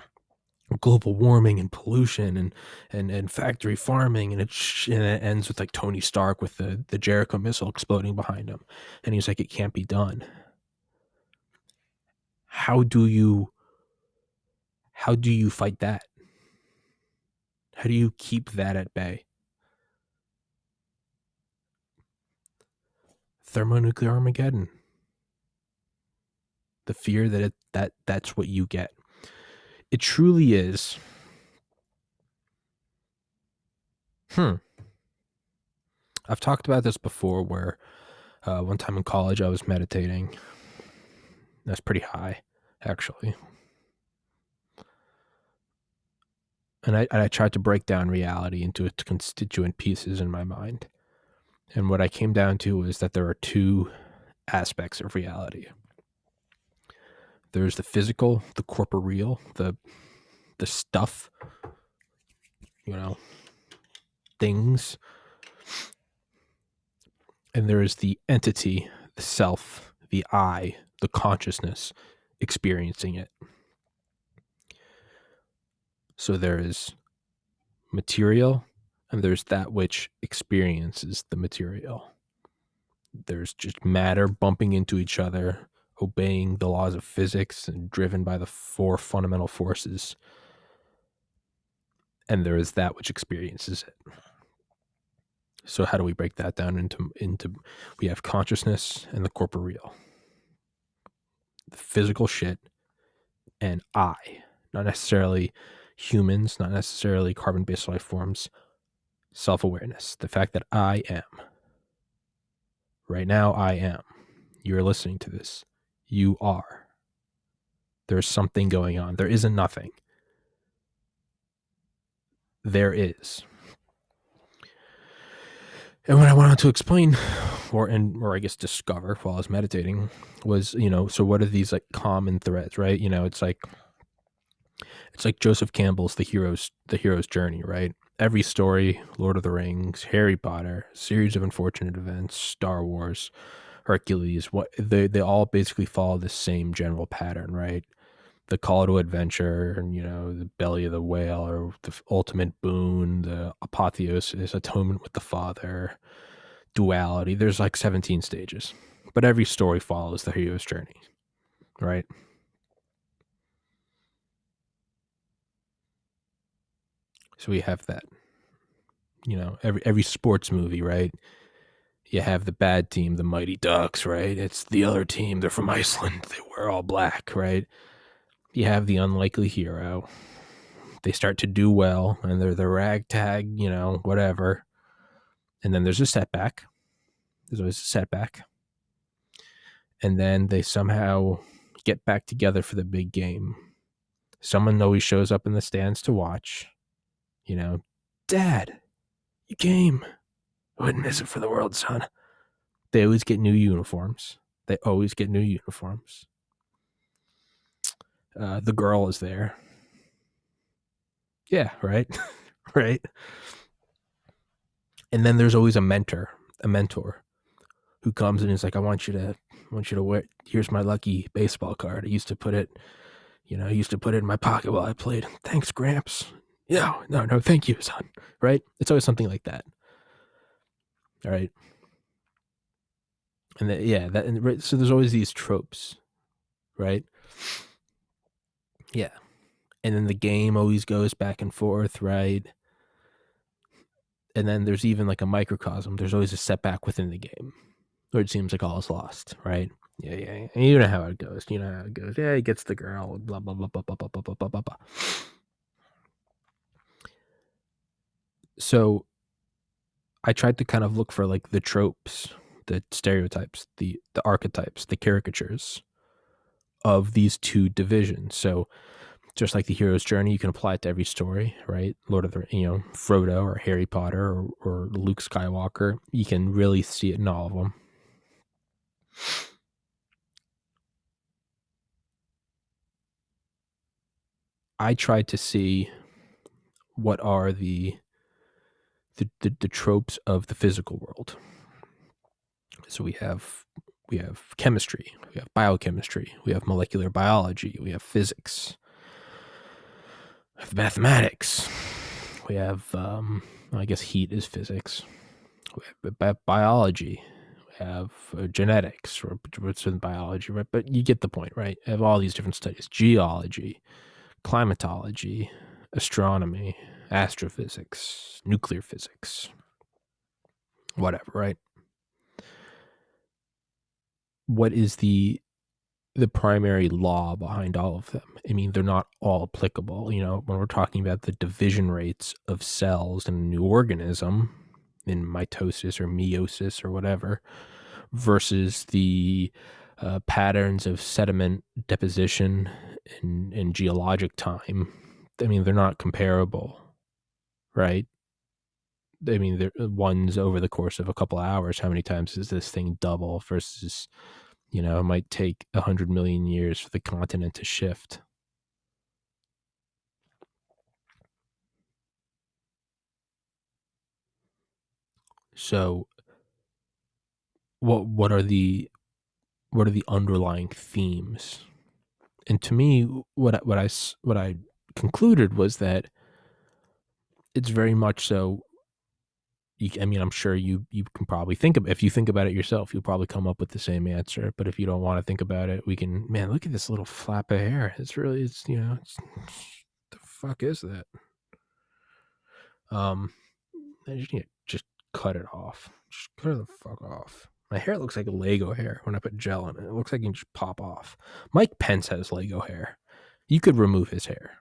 global warming and pollution and factory farming, and it ends with like Tony Stark with the Jericho missile exploding behind him, and he's like, it can't be done. How do you fight that? How do you keep that at bay? Thermonuclear Armageddon. The fear that that's what you get. It truly is. I've talked about this before, where one time in college I was meditating. That's pretty high, actually. And I tried to break down reality into its constituent pieces in my mind. And what I came down to was that there are two aspects of reality. There's the physical, the corporeal, the stuff, things. And there is the entity, the self, the I, the consciousness experiencing it. So there is material, and there's that which experiences the material. There's just matter bumping into each other, obeying the laws of physics and driven by the four fundamental forces. And there is that which experiences it. So how do we break that down into we have consciousness and the corporeal, the physical shit, and I, not necessarily humans, not necessarily carbon-based life forms, self-awareness, the fact that I am. Right now, I am. You're listening to this. You are. There's something going on. There isn't nothing. There is. And what I wanted to explain, or I guess discover while I was meditating, was, so what are these like common threads, right? It's like Joseph Campbell's the hero's journey, right? Every story, Lord of the Rings, Harry Potter, series of unfortunate events, Star Wars, Hercules, what they all basically follow the same general pattern, right? The call to adventure, and the belly of the whale, or the ultimate boon, the apotheosis, atonement with the father, duality. There's like 17 stages, but every story follows the hero's journey, right? So we have that. Every sports movie, right? You have the bad team, the Mighty Ducks, right? It's the other team. They're from Iceland. They wear all black, right? You have the unlikely hero. They start to do well, and they're the ragtag, whatever. And then there's a setback. There's always a setback. And then they somehow get back together for the big game. Someone always shows up in the stands to watch. Dad, you came. I wouldn't miss it for the world, son. They always get new uniforms. The girl is there. Yeah, right. Right. And then there's always a mentor who comes and is like, I want you to wear, here's my lucky baseball card. I used to put it in my pocket while I played. Thanks, Gramps. No, thank you, son. Right? It's always something like that. All right. And so there's always these tropes, right? Yeah. And then the game always goes back and forth, right? And then there's even like a microcosm. There's always a setback within the game, where it seems like all is lost, right? Yeah. And you know how it goes. Yeah, he gets the girl, blah, blah, blah, blah, blah, blah, blah, blah, blah, blah. So I tried to kind of look for like the tropes, the stereotypes, the archetypes, the caricatures of these two divisions. So just like the hero's journey, you can apply it to every story, right? Lord of the, Frodo or Harry Potter or Luke Skywalker. You can really see it in all of them. I tried to see what are the tropes of the physical world. So we have chemistry, we have biochemistry, we have molecular biology, we have physics, we have mathematics, we have I guess heat is physics, we have biology, we have genetics, or what's in biology, right? But you get the point, right? We have all these different studies: geology, climatology, astronomy, astrophysics, nuclear physics, whatever, right? What is the primary law behind all of them? I mean, they're not all applicable. When we're talking about the division rates of cells in a new organism, in mitosis or meiosis or whatever, versus the patterns of sediment deposition in geologic time, I mean, they're not comparable, right? I mean, one's over the course of a couple of hours. How many times does this thing double versus, it might take 100 million years for the continent to shift. So, what are the underlying themes? And to me, what I concluded was that it's very much so. I'm sure you can probably think of, if you think about it yourself, you'll probably come up with the same answer. But if you don't want to think about it, we can. Man, look at this little flap of hair. It's the fuck is that? I just need to just cut it off. Just cut it the fuck off. My hair looks like Lego hair when I put gel in it. It looks like it can just pop off. Mike Pence has Lego hair. You could remove his hair.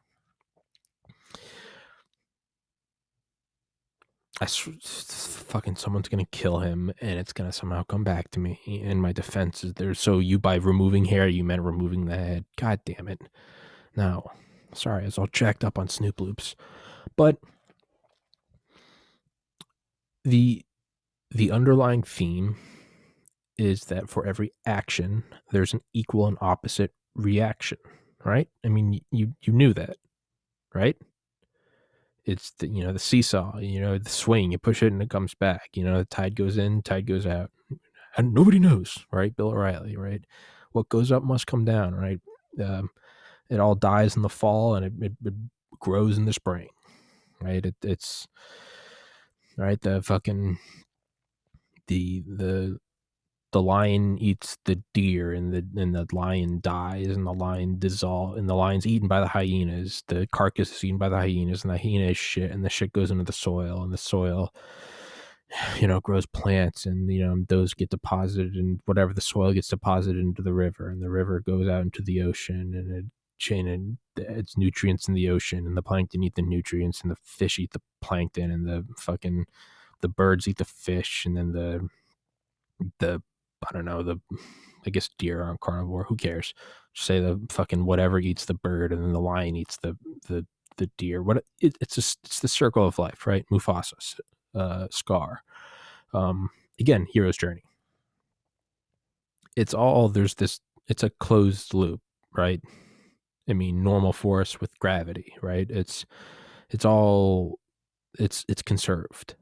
Fucking someone's gonna kill him, and it's gonna somehow come back to me. And my defense is there. So you, by removing hair, you meant removing the head. God damn it! No, sorry, I was all jacked up on Snoop Loops, but the underlying theme is that for every action, there's an equal and opposite reaction. Right? I mean, you knew that, right? It's the seesaw, the swing. You push it and it comes back. The tide goes in, tide goes out, and nobody knows, right? Bill O'Reilly, right? What goes up must come down, right? It all dies in the fall and it grows in the spring, right? It's right. The lion eats the deer, and the lion dies, and the lion dissolves, and the lion's eaten by the hyenas. The carcass is eaten by the hyenas, and the hyena is shit, and the shit goes into the soil, and the soil, grows plants, and those get deposited, and whatever the soil gets deposited into the river, and the river goes out into the ocean, and and it's nutrients in the ocean, and the plankton eat the nutrients, and the fish eat the plankton, and the birds eat the fish, and then the I don't know, I guess deer aren't carnivore. Who cares? Just say the fucking whatever eats the bird, and then the lion eats the deer. It's the circle of life, right? Mufasa, Scar. Again, hero's journey. It's a closed loop, right? I mean, normal force with gravity, right? It's conserved,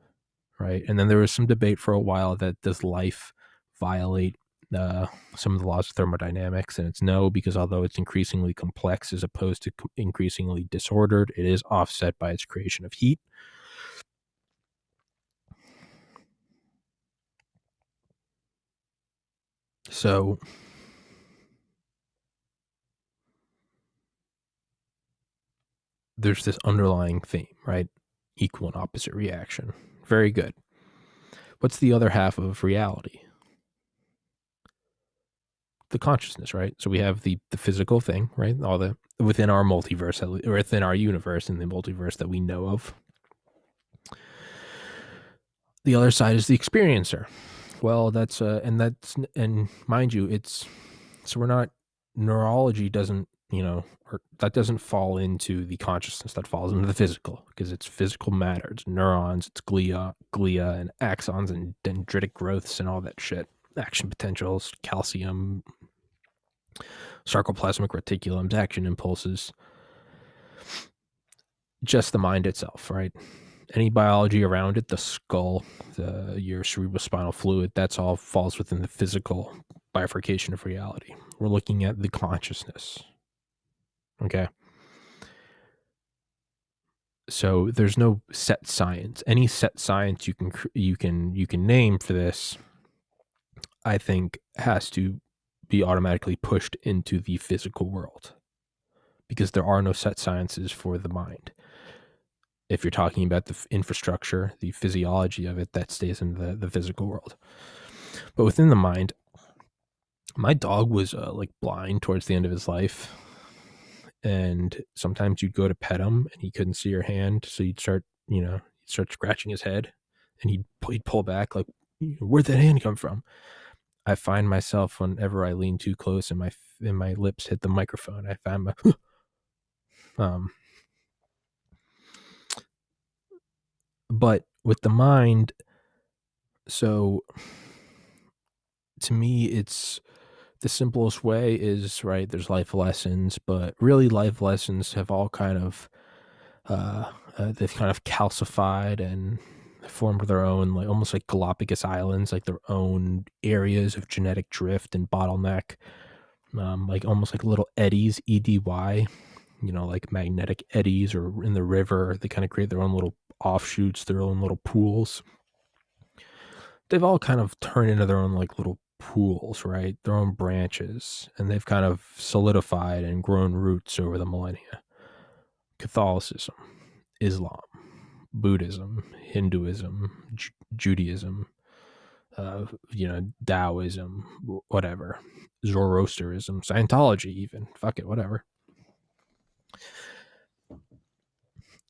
right? And then there was some debate for a while that does life violate some of the laws of thermodynamics, and it's no, because although it's increasingly complex as opposed to increasingly disordered, it is offset by its creation of heat. So there's this underlying theme, right? Equal and opposite reaction. Very good. What's the other half of reality? The consciousness, right? So we have the physical thing, right? All the within our multiverse, or within our universe, in the multiverse that we know of. The other side is the experiencer. Well, and mind you, we're not, neurology doesn't, or that doesn't fall into the consciousness, that falls into the physical, because it's physical matter. It's neurons, it's glia and axons and dendritic growths and all that shit. Action potentials, calcium, sarcoplasmic reticulums, action impulses. Just the mind itself, right? Any biology around it, the skull, your cerebrospinal fluid, that's all falls within the physical bifurcation of reality. We're looking at the consciousness. Okay. So there's no set science. Any set science you can name for this, I think, has to be automatically pushed into the physical world, because there are no set sciences for the mind. If you're talking about the infrastructure, the physiology of it, that stays in the physical world. But within the mind, my dog was like blind towards the end of his life, and sometimes you'd go to pet him and he couldn't see your hand, so you'd start scratching his head, and he'd pull back like, where'd that hand come from? I find myself, whenever I lean too close and my lips hit the microphone, I find my but with the mind, so to me, it's the simplest way is, right, there's life lessons, but really life lessons have all kind of they've kind of calcified and formed their own, like almost like Galapagos Islands, like their own areas of genetic drift and bottleneck, like almost like little eddies, EDY, like magnetic eddies, or in the river, they kind of create their own little offshoots, their own little pools. They've all kind of turned into their own like little pools, right? Their own branches, and they've kind of solidified and grown roots over the millennia. Catholicism, Islam, Buddhism, Hinduism, Judaism, Taoism, whatever, Zoroastrianism, Scientology, even. Fuck it, whatever.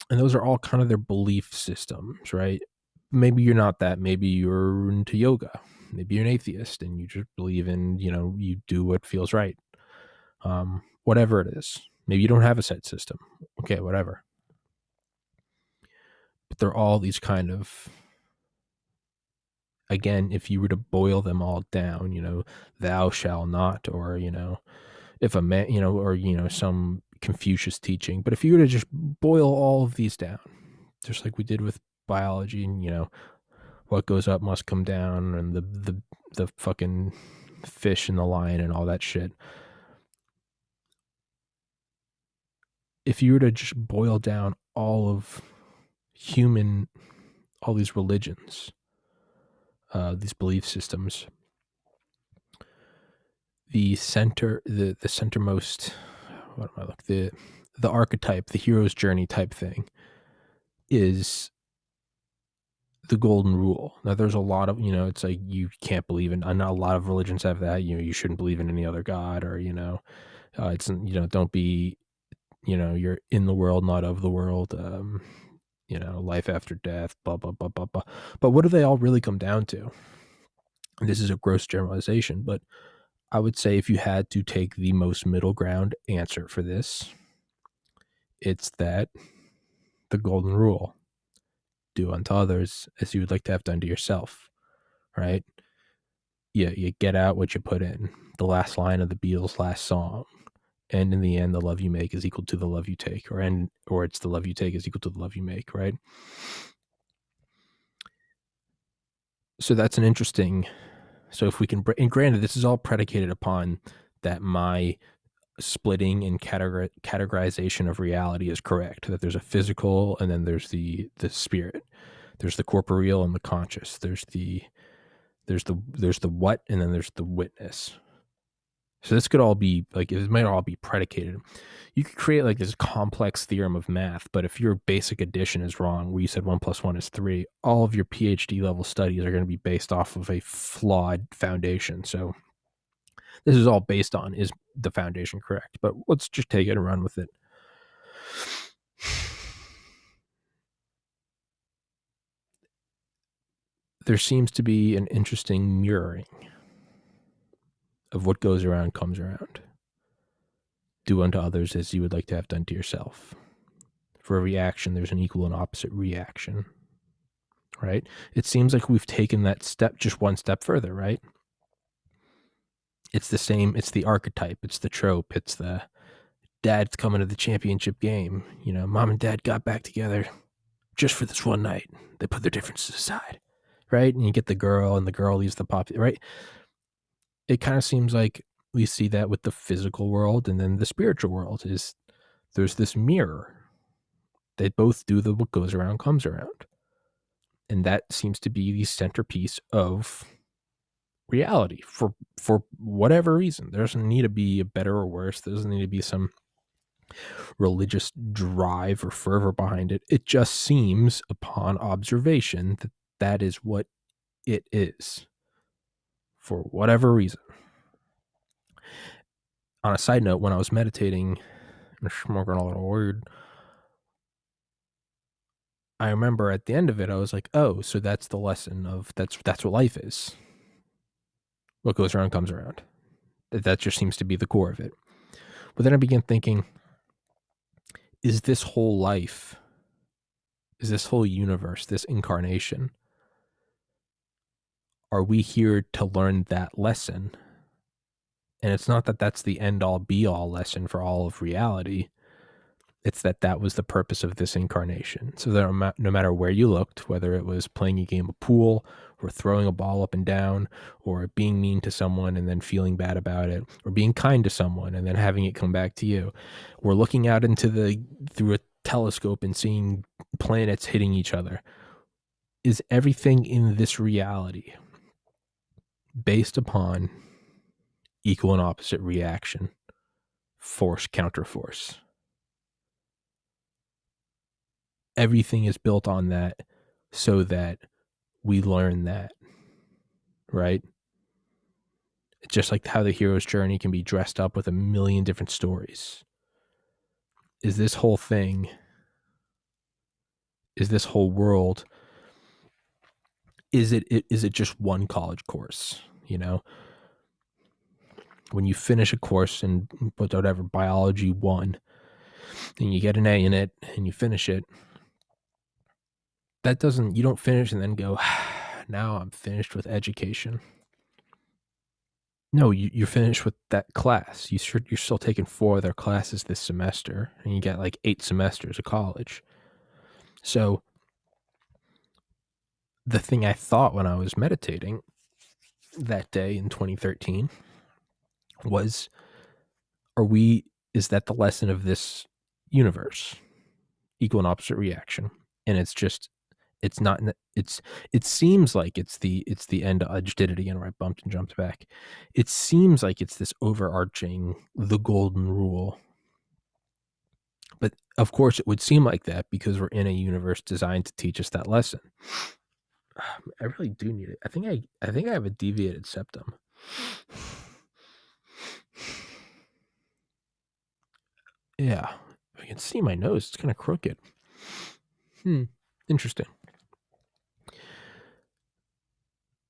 And those are all kind of their belief systems, right? Maybe you're not that. Maybe you're into yoga. Maybe you're an atheist and you just believe in, you do what feels right. Whatever it is. Maybe you don't have a set system. Okay, whatever. But they're all these kind of, again, if you were to boil them all down, thou shall not, or, if a man, or, some Confucius teaching. But if you were to just boil all of these down, just like we did with biology, and, what goes up must come down, and the fucking fish and the lion and all that shit. If you were to just boil down all these religions, these belief systems, the centermost, what am I looking? The archetype, the hero's journey type thing, is the golden rule. Now, there's a lot of, it's like you can't believe in. Not a lot of religions have that. You shouldn't believe in any other god, or it's don't be, you're in the world, not of the world. Life after death, blah blah blah blah blah. But what do they all really come down to? And this is a gross generalization, but I would say if you had to take the most middle ground answer for this, it's that the golden rule: do unto others as you would like to have done to yourself, right? You get out what you put in. The last line of the Beatles' last song. And in the end, the love you make is equal to the love you take, or it's the love you take is equal to the love you make, right? So that's an interesting. So if we can, and granted, this is all predicated upon that my splitting and categorization of reality is correct. That there's a physical, and then there's the spirit. There's the corporeal and the conscious. There's the what, and then there's the witness. So this could all be like, it might all be predicated. You could create like this complex theorem of math, but if your basic addition is wrong, where you said 1 + 1 is 3, all of your PhD level studies are going to be based off of a flawed foundation. So this is all based on, is the foundation correct? But let's just take it and run with it. There seems to be an interesting mirroring of what goes around comes around. Do unto others as you would like to have done to yourself. For every action, there's an equal and opposite reaction, right? It seems like we've taken that step just one step further, right? It's the same. It's the archetype. It's the trope. It's the dad's coming to the championship game. Mom and dad got back together just for this one night. They put their differences aside, right? And you get the girl, and the girl leaves the pop, right? It kind of seems like we see that with the physical world, and then the spiritual world is there's this mirror. They both do what goes around comes around. And that seems to be the centerpiece of reality for whatever reason. There doesn't need to be a better or worse. There doesn't need to be some religious drive or fervor behind it. It just seems, upon observation, that is what it is, for whatever reason. On a side note, when I was meditating and smoking a little weed, I remember at the end of it, I was like, oh, so that's the lesson of that's what life is. What goes around comes around. That just seems to be the core of it. But then I began thinking, is this whole life, is this whole universe, this incarnation, are we here to learn that lesson? And it's not that that's the end all be all lesson for all of reality. It's that was the purpose of this incarnation. So that no matter where you looked, whether it was playing a game of pool or throwing a ball up and down or being mean to someone and then feeling bad about it or being kind to someone and then having it come back to you, we're looking out through a telescope and seeing planets hitting each other. Is everything in this reality based upon equal and opposite reaction, force, counterforce? Everything is built on that so that we learn that, right? It's just like how the hero's journey can be dressed up with a million different stories. Is this whole thing, is this whole world, is it just one college course? You know, when you finish a course in whatever biology 1 and you get an A in it and you finish it, you don't finish and then go, now I'm finished with education. No, you're finished with that class. You're still taking 4 of their classes this semester, and you get like 8 semesters of college. So the thing I thought when I was meditating that day in 2013 was, is that the lesson of this universe? Equal and opposite reaction. And it's not, it seems like it's the end. I just did it again where I bumped and jumped back. It seems like it's this overarching, the golden rule. But of course it would seem like that because we're in a universe designed to teach us that lesson. I really do need it. I think I have a deviated septum. Yeah. I can see my nose. It's kind of crooked. Interesting.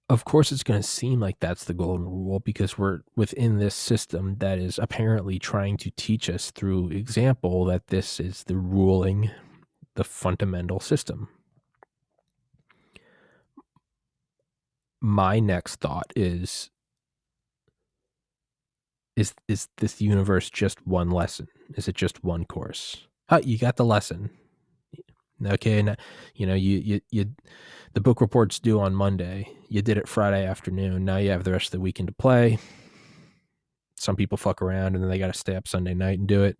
Of course, it's going to seem like that's the golden rule because we're within this system that is apparently trying to teach us through example that this is the ruling, the fundamental system. My next thought is this universe just one lesson? Is it just one course? You got the lesson. Okay, and you the book report's due on Monday. You did it Friday afternoon. Now you have the rest of the weekend to play. Some people fuck around and then they got to stay up Sunday night and do it.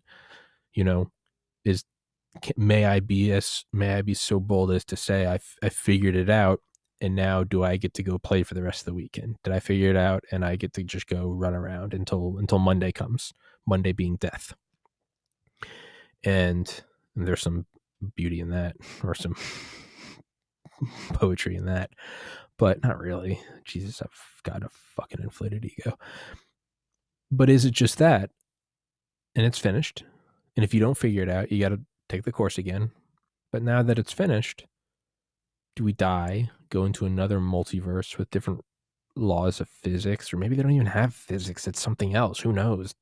May I be so bold as to say I figured it out, and now do I get to go play for the rest of the weekend? Did I figure it out and I get to just go run around until Monday comes? Monday being death. And there's some beauty in that, or some poetry in that, but not really. Jesus, I've got a fucking inflated ego. But is it just that and it's finished? And if you don't figure it out, you got to take the course again. But now that it's finished, do we die, go into another multiverse with different laws of physics? Or maybe they don't even have physics. It's something else. Who knows?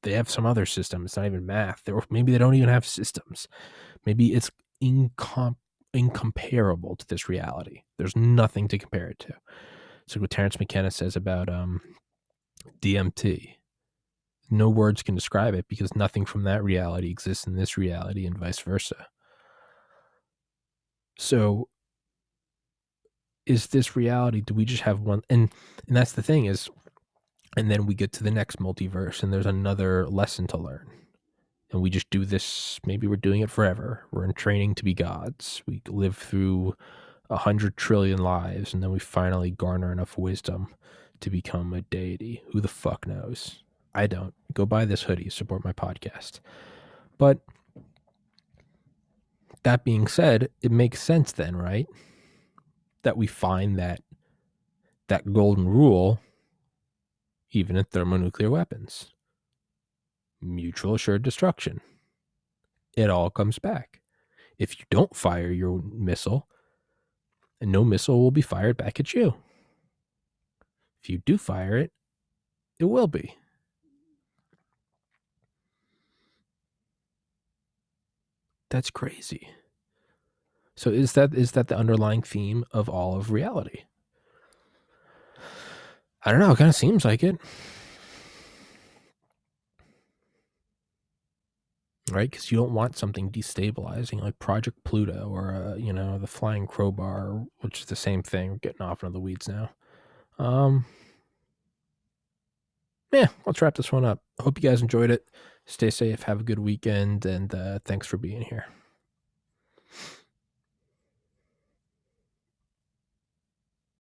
They have some other system. It's not even math. Or maybe they don't even have systems. Maybe it's incomparable to this reality. There's nothing to compare it to. So what Terence McKenna says about DMT. No words can describe it because nothing from that reality exists in this reality and vice versa. So is this reality, do we just have one? And that's the thing is, and then we get to the next multiverse and there's another lesson to learn. And we just do this, maybe we're doing it forever. We're in training to be gods. We live through 100 trillion lives and then we finally garner enough wisdom to become a deity. Who the fuck knows? I don't. Go buy this hoodie, support my podcast. But that being said, it makes sense then, right? That we find that golden rule even in thermonuclear weapons. Mutual assured destruction. It all comes back. If you don't fire your missile, no missile will be fired back at you. If you do fire it, it will be. That's crazy. So is that the underlying theme of all of reality? I don't know. It kind of seems like it. right? Because you don't want something destabilizing like Project Pluto or, the Flying Crowbar, which is the same thing. We're getting off into the weeds now. Yeah, let's wrap this one up. I hope you guys enjoyed it. Stay safe, have a good weekend, and thanks for being here.